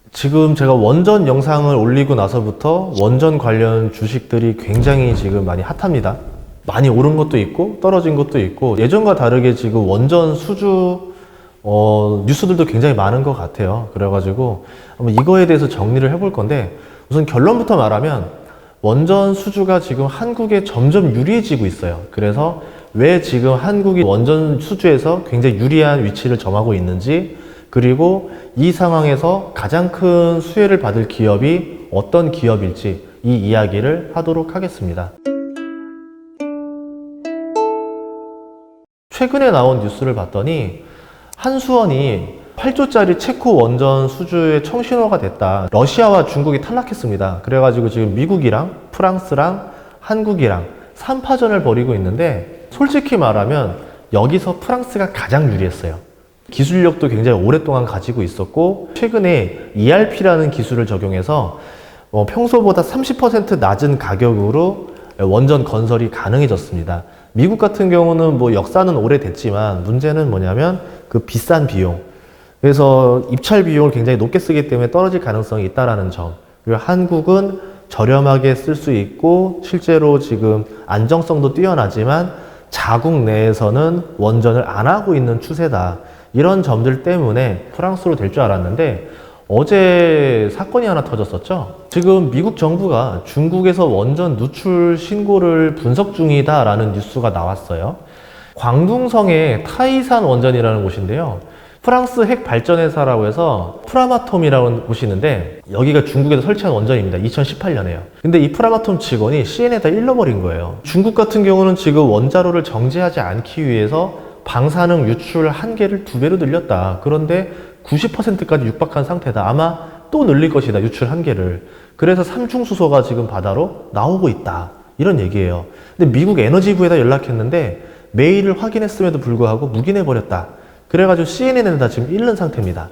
지금 제가 원전 영상을 올리고 나서부터 원전 관련 주식들이 굉장히 지금 많이 핫합니다. 많이 오른 것도 있고 떨어진 것도 있고 예전과 다르게 지금 원전 수주 뉴스들도 굉장히 많은 것 같아요. 그래가지고 한번 이거에 대해서 정리를 해볼 건데, 우선 결론부터 말하면 원전 수주가 지금 한국에 점점 유리해지고 있어요. 그래서 왜 지금 한국이 원전 수주에서 굉장히 유리한 위치를 점하고 있는지, 그리고 이 상황에서 가장 큰 수혜를 받을 기업이 어떤 기업일지 이 이야기를 하도록 하겠습니다. 최근에 나온 뉴스를 봤더니 한수원이 8조짜리 체코 원전 수주에 청신호가 됐다. 러시아와 중국이 탈락했습니다. 그래가지고 지금 미국이랑 프랑스랑 한국이랑 3파전을 벌이고 있는데, 솔직히 말하면 여기서 프랑스가 가장 유리했어요. 기술력도 굉장히 오랫동안 가지고 있었고, 최근에 ERP라는 기술을 적용해서 평소보다 30% 낮은 가격으로 원전 건설이 가능해졌습니다. 미국 같은 경우는 뭐 역사는 오래됐지만 문제는 뭐냐면 그 비싼 비용. 그래서 입찰 비용을 굉장히 높게 쓰기 때문에 떨어질 가능성이 있다라는 점. 그리고 한국은 저렴하게 쓸 수 있고 실제로 지금 안정성도 뛰어나지만 자국 내에서는 원전을 안 하고 있는 추세다. 이런 점들 때문에 프랑스로 될 줄 알았는데 어제 사건이 하나 터졌었죠. 지금 미국 정부가 중국에서 원전 누출 신고를 분석 중이다라는 뉴스가 나왔어요. 광둥성의 타이산 원전이라는 곳인데요. 프랑스 핵 발전회사라고 해서 프라마톰이라는 곳이 있는데, 여기가 중국에서 설치한 원전입니다. 2018년에요. 근데 이 프라마톰 직원이 CN에다 잃어버린 거예요. 중국 같은 경우는 지금 원자로를 정제하지 않기 위해서 방사능 유출 한계를 2배로 늘렸다. 그런데 90%까지 육박한 상태다. 아마 또 늘릴 것이다, 유출 한계를. 그래서 삼중수소가 지금 바다로 나오고 있다. 이런 얘기예요. 근데 미국 에너지부에다 연락했는데 메일을 확인했음에도 불구하고 묵인해버렸다. 그래가지고 CNN에다 지금 잃는 상태입니다.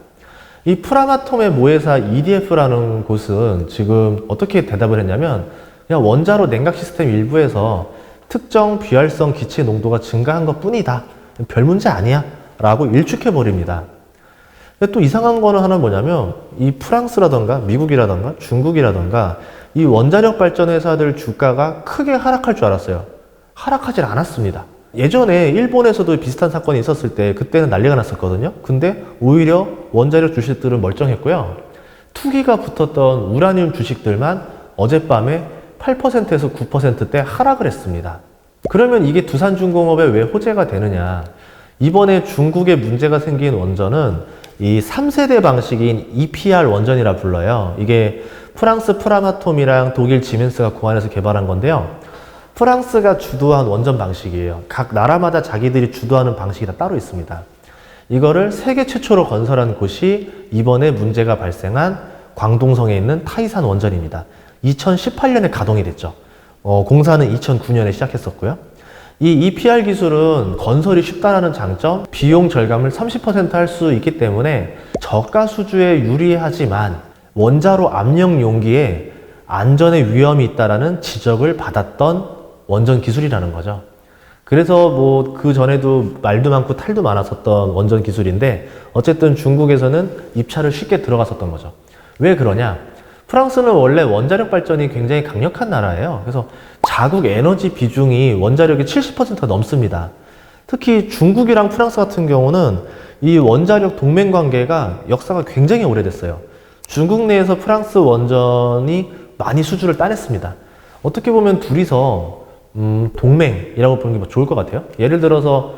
이 프라마톰의 모회사 EDF라는 곳은 지금 어떻게 대답을 했냐면, 그냥 원자로 냉각 시스템 일부에서 특정 비활성 기체 농도가 증가한 것 뿐이다. 별 문제 아니야. 라고 일축해버립니다. 근데 또 이상한 거는 하나 뭐냐면, 이 프랑스라던가 미국이라던가 중국이라던가 이 원자력 발전 회사들 주가가 크게 하락할 줄 알았어요. 하락하질 않았습니다. 예전에 일본에서도 비슷한 사건이 있었을 때 그때는 난리가 났었거든요. 근데 오히려 원자력 주식들은 멀쩡했고요. 투기가 붙었던 우라늄 주식들만 어젯밤에 8%에서 9%대 하락을 했습니다. 그러면 이게 두산중공업에 왜 호재가 되느냐? 이번에 중국에 문제가 생긴 원전은 이 3세대 방식인 EPR 원전이라 불러요. 이게 프랑스 프라마톰이랑 독일 지멘스가 고안해서 개발한 건데요. 프랑스가 주도한 원전 방식이에요. 각 나라마다 자기들이 주도하는 방식이 다 따로 있습니다. 이거를 세계 최초로 건설한 곳이 이번에 문제가 발생한 광둥성에 있는 타이산 원전입니다. 2018년에 가동이 됐죠. 공사는 2009년에 시작했었고요. 이 EPR 기술은 건설이 쉽다라는 장점, 비용 절감을 30% 할 수 있기 때문에 저가 수주에 유리하지만 원자로 압력 용기에 안전에 위험이 있다라는 지적을 받았던 원전 기술이라는 거죠. 그래서 뭐 그 전에도 말도 많고 탈도 많았었던 원전 기술인데, 어쨌든 중국에서는 입찰을 쉽게 들어갔었던 거죠. 왜 그러냐? 프랑스는 원래 원자력 발전이 굉장히 강력한 나라예요. 그래서 자국 에너지 비중이 원자력이 70%가 넘습니다. 특히 중국이랑 프랑스 같은 경우는 이 원자력 동맹 관계가 역사가 굉장히 오래됐어요. 중국 내에서 프랑스 원전이 많이 수주를 따냈습니다. 어떻게 보면 둘이서 동맹이라고 보는 게 좋을 것 같아요. 예를 들어서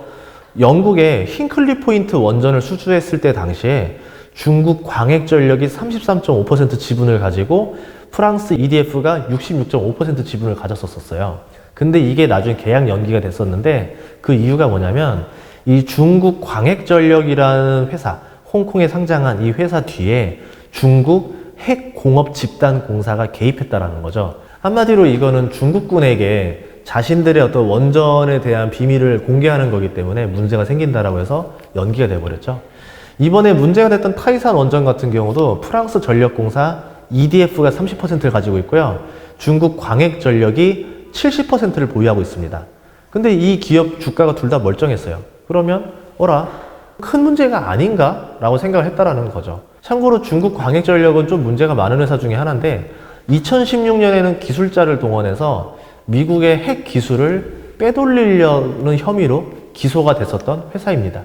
영국의 힝클리 포인트 원전을 수주했을 때 당시에 중국 광핵전력이 33.5% 지분을 가지고 프랑스 EDF가 66.5% 지분을 가졌었어요. 근데 이게 나중에 계약 연기가 됐었는데, 그 이유가 뭐냐면 이 중국 광핵전력이라는 회사, 홍콩에 상장한 이 회사 뒤에 중국 핵공업집단공사가 개입했다라는 거죠. 한마디로 이거는 중국군에게 자신들의 어떤 원전에 대한 비밀을 공개하는 거기 때문에 문제가 생긴다라고 해서 연기가 돼버렸죠. 이번에 문제가 됐던 타이산 원전 같은 경우도 프랑스 전력공사 EDF가 30%를 가지고 있고요. 중국 광핵전력이 70%를 보유하고 있습니다. 근데 이 기업 주가가 둘 다 멀쩡했어요. 그러면 큰 문제가 아닌가? 라고 생각을 했다라는 거죠. 참고로 중국 광역전력은 좀 문제가 많은 회사 중에 하나인데 2016년에는 기술자를 동원해서 미국의 핵 기술을 빼돌리려는 혐의로 기소가 됐었던 회사입니다.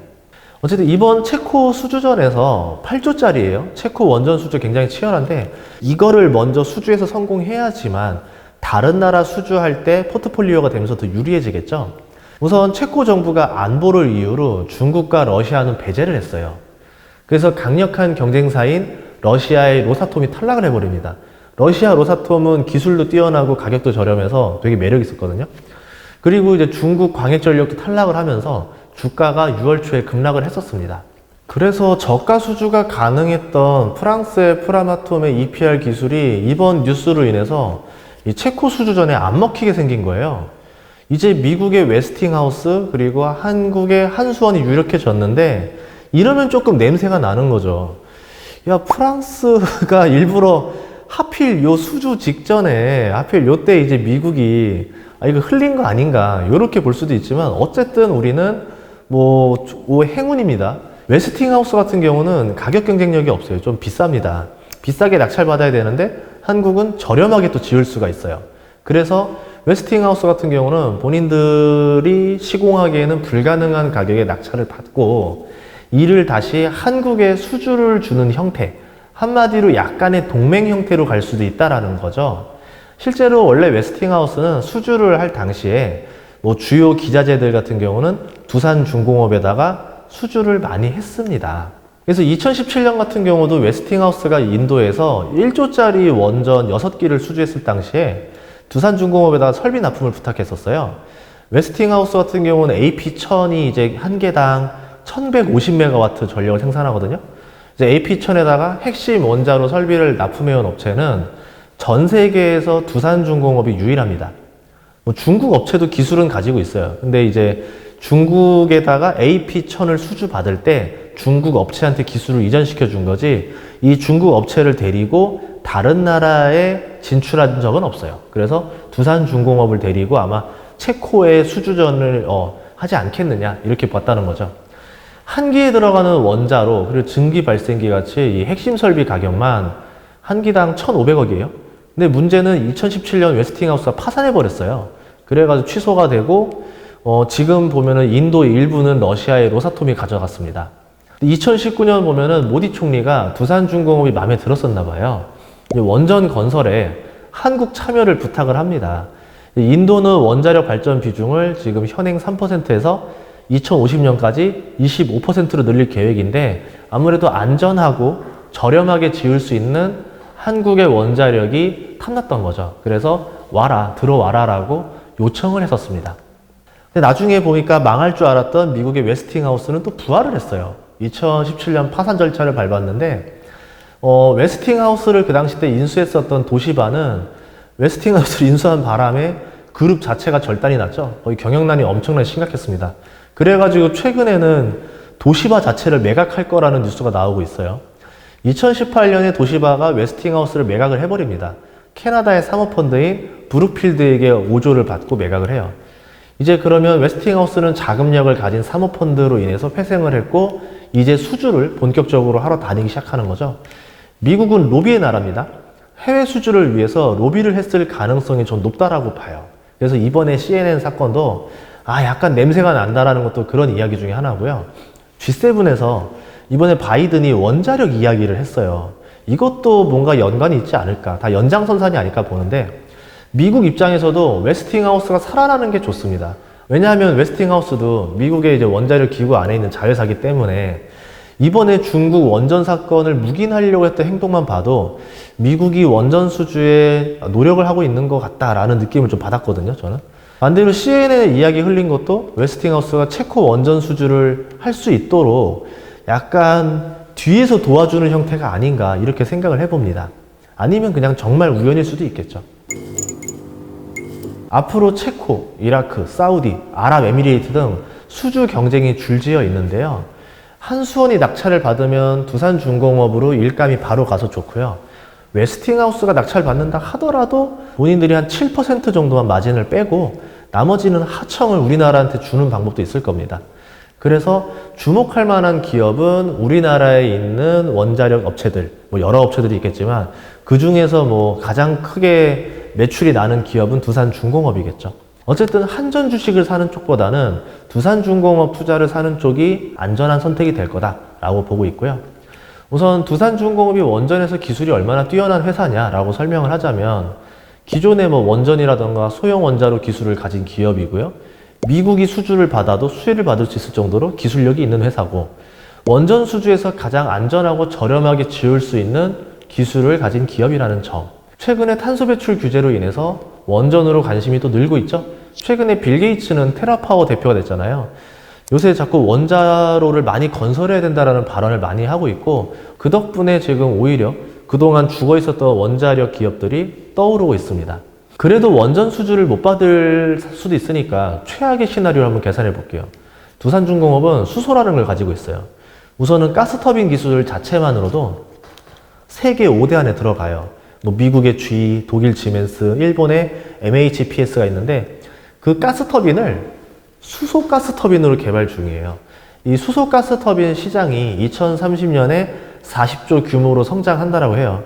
어쨌든 이번 체코 수주전에서 8조짜리예요. 체코 원전 수주 굉장히 치열한데 이거를 먼저 수주해서 성공해야지만 다른 나라 수주할 때 포트폴리오가 되면서 더 유리해지겠죠. 우선 체코 정부가 안보를 이유로 중국과 러시아는 배제를 했어요. 그래서 강력한 경쟁사인 러시아의 로사톰이 탈락을 해버립니다. 러시아 로사톰은 기술도 뛰어나고 가격도 저렴해서 되게 매력 있었거든요. 그리고 이제 중국 광역전력도 탈락을 하면서 주가가 6월 초에 급락을 했었습니다. 그래서 저가 수주가 가능했던 프랑스의 프라마톰의 EPR 기술이 이번 뉴스로 인해서 이 체코 수주전에 안 먹히게 생긴 거예요. 이제 미국의 웨스팅하우스 그리고 한국의 한수원이 유력해졌는데 이러면 조금 냄새가 나는 거죠. 야, 프랑스가 일부러 하필 요 수주 직전에 하필 요때 이제 미국이 이거 흘린 거 아닌가 요렇게 볼 수도 있지만 어쨌든 우리는 뭐 행운입니다. 웨스팅하우스 같은 경우는 가격 경쟁력이 없어요. 좀 비쌉니다. 비싸게 낙찰받아야 되는데 한국은 저렴하게 또 지을 수가 있어요. 그래서 웨스팅하우스 같은 경우는 본인들이 시공하기에는 불가능한 가격에 낙찰을 받고 이를 다시 한국에 수주를 주는 형태, 한마디로 약간의 동맹 형태로 갈 수도 있다라는 거죠. 실제로 원래 웨스팅하우스는 수주를 할 당시에 뭐 주요 기자재들 같은 경우는 두산중공업에다가 수주를 많이 했습니다. 그래서 2017년 같은 경우도 웨스팅하우스가 인도에서 1조짜리 원전 6기를 수주했을 당시에 두산중공업에다가 설비 납품을 부탁했었어요. 웨스팅하우스 같은 경우는 AP1000이 이제 한 개당 1150메가와트 전력을 생산하거든요. 이제 AP1000에다가 핵심 원자로 설비를 납품해온 업체는 전 세계에서 두산중공업이 유일합니다. 뭐 중국 업체도 기술은 가지고 있어요. 근데 이제 중국에다가 AP1000을 수주받을 때 중국 업체한테 기술을 이전시켜 준 거지 이 중국 업체를 데리고 다른 나라에 진출한 적은 없어요. 그래서 두산중공업을 데리고 아마 체코의 수주전을 하지 않겠느냐 이렇게 봤다는 거죠. 한 기에 들어가는 원자로 그리고 증기 발생기 같이 이 핵심 설비 가격만 한 기당 1,500억이에요. 근데 문제는 2017년 웨스팅하우스가 파산해 버렸어요. 그래가지고 취소가 되고 지금 보면은 인도 일부는 러시아의 로사톰이 가져갔습니다. 2019년 보면은 모디 총리가 두산중공업이 마음에 들었었나 봐요. 원전 건설에 한국 참여를 부탁을 합니다. 인도는 원자력 발전 비중을 지금 현행 3%에서 2050년까지 25%로 늘릴 계획인데 아무래도 안전하고 저렴하게 지을 수 있는 한국의 원자력이 탐났던 거죠. 그래서 들어와라 라고 요청을 했었습니다. 근데 나중에 보니까 망할 줄 알았던 미국의 웨스팅하우스는 또 부활을 했어요. 2017년 파산 절차를 밟았는데 웨스팅하우스를 그 당시 때 인수했었던 도시바는 웨스팅하우스를 인수한 바람에 그룹 자체가 절단이 났죠. 거의 경영난이 엄청나게 심각했습니다. 그래가지고 최근에는 도시바 자체를 매각할 거라는 뉴스가 나오고 있어요. 2018년에 도시바가 웨스팅하우스를 매각을 해버립니다. 캐나다의 사모펀드인 브룩필드에게 5조를 받고 매각을 해요. 이제 그러면 웨스팅하우스는 자금력을 가진 사모펀드로 인해서 회생을 했고 이제 수주를 본격적으로 하러 다니기 시작하는 거죠. 미국은 로비의 나라입니다. 해외 수주를 위해서 로비를 했을 가능성이 좀 높다라고 봐요. 그래서 이번에 CNN 사건도 약간 냄새가 난다라는 것도 그런 이야기 중에 하나고요. G7에서 이번에 바이든이 원자력 이야기를 했어요. 이것도 뭔가 연관이 있지 않을까. 다 연장선상이 아닐까 보는데 미국 입장에서도 웨스팅하우스가 살아나는 게 좋습니다. 왜냐하면 웨스팅하우스도 미국의 이제 원자력 기구 안에 있는 자회사이기 때문에 이번에 중국 원전 사건을 묵인하려고 했던 행동만 봐도 미국이 원전 수주에 노력을 하고 있는 것 같다라는 느낌을 좀 받았거든요, 저는. 반대로 CNN에 이야기 흘린 것도 웨스팅하우스가 체코 원전 수주를 할 수 있도록 약간 뒤에서 도와주는 형태가 아닌가 이렇게 생각을 해봅니다. 아니면 그냥 정말 우연일 수도 있겠죠. 앞으로 체코, 이라크, 사우디, 아랍에미레이트 등 수주 경쟁이 줄지어 있는데요. 한수원이 낙찰을 받으면 두산중공업으로 일감이 바로 가서 좋고요. 웨스팅하우스가 낙찰 받는다 하더라도 본인들이 한 7% 정도만 마진을 빼고 나머지는 하청을 우리나라한테 주는 방법도 있을 겁니다. 그래서 주목할 만한 기업은 우리나라에 있는 원자력 업체들, 뭐 여러 업체들이 있겠지만 그 중에서 뭐 가장 크게 매출이 나는 기업은 두산중공업이겠죠. 어쨌든 한전 주식을 사는 쪽보다는 두산중공업 투자를 사는 쪽이 안전한 선택이 될 거다라고 보고 있고요. 우선 두산중공업이 원전에서 기술이 얼마나 뛰어난 회사냐라고 설명을 하자면 기존의 뭐 원전이라던가 소형 원자로 기술을 가진 기업이고요. 미국이 수주를 받아도 수혜를 받을 수 있을 정도로 기술력이 있는 회사고 원전 수주에서 가장 안전하고 저렴하게 지을 수 있는 기술을 가진 기업이라는 점. 최근에 탄소 배출 규제로 인해서 원전으로 관심이 또 늘고 있죠. 최근에 빌 게이츠는 테라파워 대표가 됐잖아요. 요새 자꾸 원자로를 많이 건설해야 된다라는 발언을 많이 하고 있고 그 덕분에 지금 오히려 그동안 죽어 있었던 원자력 기업들이 떠오르고 있습니다. 그래도 원전 수주를 못 받을 수도 있으니까 최악의 시나리오를 한번 계산해 볼게요. 두산중공업은 수소라는 걸 가지고 있어요. 우선은 가스터빈 기술 자체만으로도 세계 5대 안에 들어가요. 뭐 미국의 GE, 독일 지멘스, 일본의 MHPS가 있는데 그 가스터빈을 수소 가스터빈으로 개발 중이에요. 이 수소 가스터빈 시장이 2030년에 40조 규모로 성장한다라고 해요.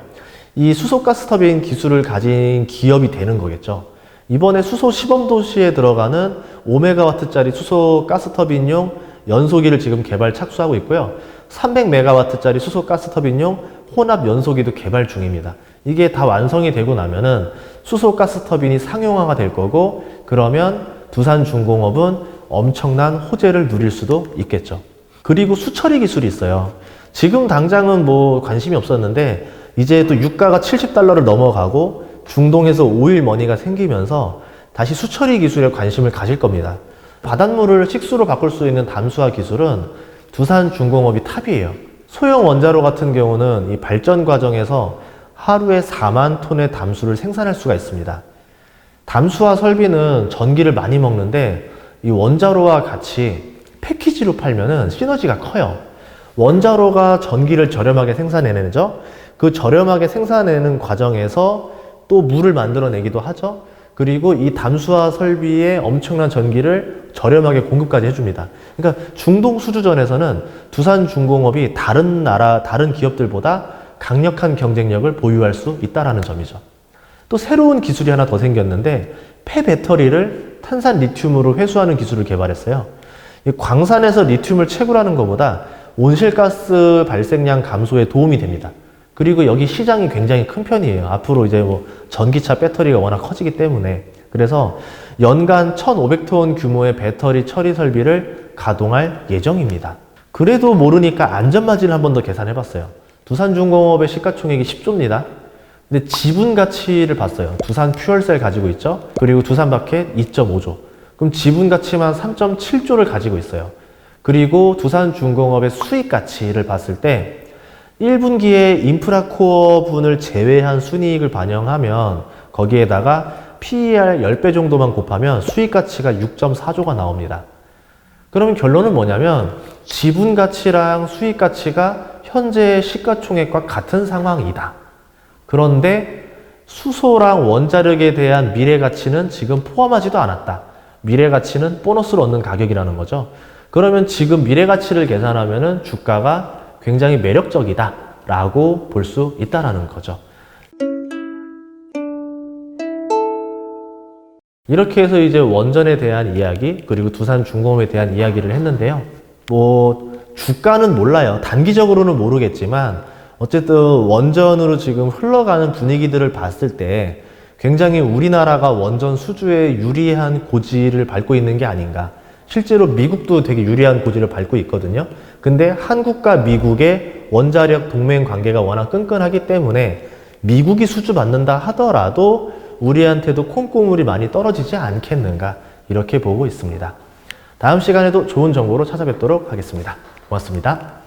이 수소 가스터빈 기술을 가진 기업이 되는 거겠죠. 이번에 수소 시범도시에 들어가는 5메가와트짜리 수소 가스터빈용 연소기를 지금 개발 착수하고 있고요. 300메가와트짜리 수소 가스터빈용 혼합 연소기도 개발 중입니다. 이게 다 완성이 되고 나면은 수소 가스터빈이 상용화가 될 거고 그러면 두산중공업은 엄청난 호재를 누릴 수도 있겠죠. 그리고 수처리 기술이 있어요. 지금 당장은 뭐 관심이 없었는데 이제 또 유가가 $70를 넘어가고 중동에서 오일 머니가 생기면서 다시 수처리 기술에 관심을 가질 겁니다. 바닷물을 식수로 바꿀 수 있는 담수화 기술은 두산중공업이 탑이에요. 소형 원자로 같은 경우는 이 발전 과정에서 하루에 4만 톤의 담수를 생산할 수가 있습니다. 담수화 설비는 전기를 많이 먹는데 이 원자로와 같이 패키지로 팔면은 시너지가 커요. 원자로가 전기를 저렴하게 생산해내죠. 그 저렴하게 생산해내는 과정에서 또 물을 만들어내기도 하죠. 그리고 이 담수화 설비에 엄청난 전기를 저렴하게 공급까지 해줍니다. 그러니까 중동 수주전에서는 두산중공업이 다른 나라, 다른 기업들보다 강력한 경쟁력을 보유할 수 있다는 점이죠. 또 새로운 기술이 하나 더 생겼는데 폐배터리를 탄산 리튬으로 회수하는 기술을 개발했어요. 이 광산에서 리튬을 채굴하는 것보다 온실가스 발생량 감소에 도움이 됩니다. 그리고 여기 시장이 굉장히 큰 편이에요. 앞으로 이제 뭐 전기차 배터리가 워낙 커지기 때문에. 그래서 연간 1,500톤 규모의 배터리 처리 설비를 가동할 예정입니다. 그래도 모르니까 안전마진을 한 번 더 계산해 봤어요. 두산중공업의 시가총액이 10조입니다. 근데 지분 가치를 봤어요. 두산 퓨얼셀 가지고 있죠. 그리고 두산바켓 2.5조. 그럼 지분 가치만 3.7조를 가지고 있어요. 그리고 두산중공업의 수익 가치를 봤을 때 1분기에 인프라코어 분을 제외한 순이익을 반영하면 거기에다가 PER 10배 정도만 곱하면 수익 가치가 6.4조가 나옵니다. 그러면 결론은 뭐냐면 지분 가치랑 수익 가치가 현재 시가총액과 같은 상황이다. 그런데 수소랑 원자력에 대한 미래 가치는 지금 포함하지도 않았다. 미래 가치는 보너스를 얻는 가격이라는 거죠. 그러면 지금 미래 가치를 계산하면은 주가가 굉장히 매력적이다 라고 볼 수 있다라는 거죠. 이렇게 해서 이제 원전에 대한 이야기 그리고 두산중공업에 대한 이야기를 했는데요. 뭐 주가는 몰라요. 단기적으로는 모르겠지만 어쨌든 원전으로 지금 흘러가는 분위기들을 봤을 때 굉장히 우리나라가 원전 수주에 유리한 고지를 밟고 있는 게 아닌가. 실제로 미국도 되게 유리한 고지를 밟고 있거든요. 근데 한국과 미국의 원자력 동맹 관계가 워낙 끈끈하기 때문에 미국이 수주 받는다 하더라도 우리한테도 콩고물이 많이 떨어지지 않겠는가 이렇게 보고 있습니다. 다음 시간에도 좋은 정보로 찾아뵙도록 하겠습니다. 고맙습니다.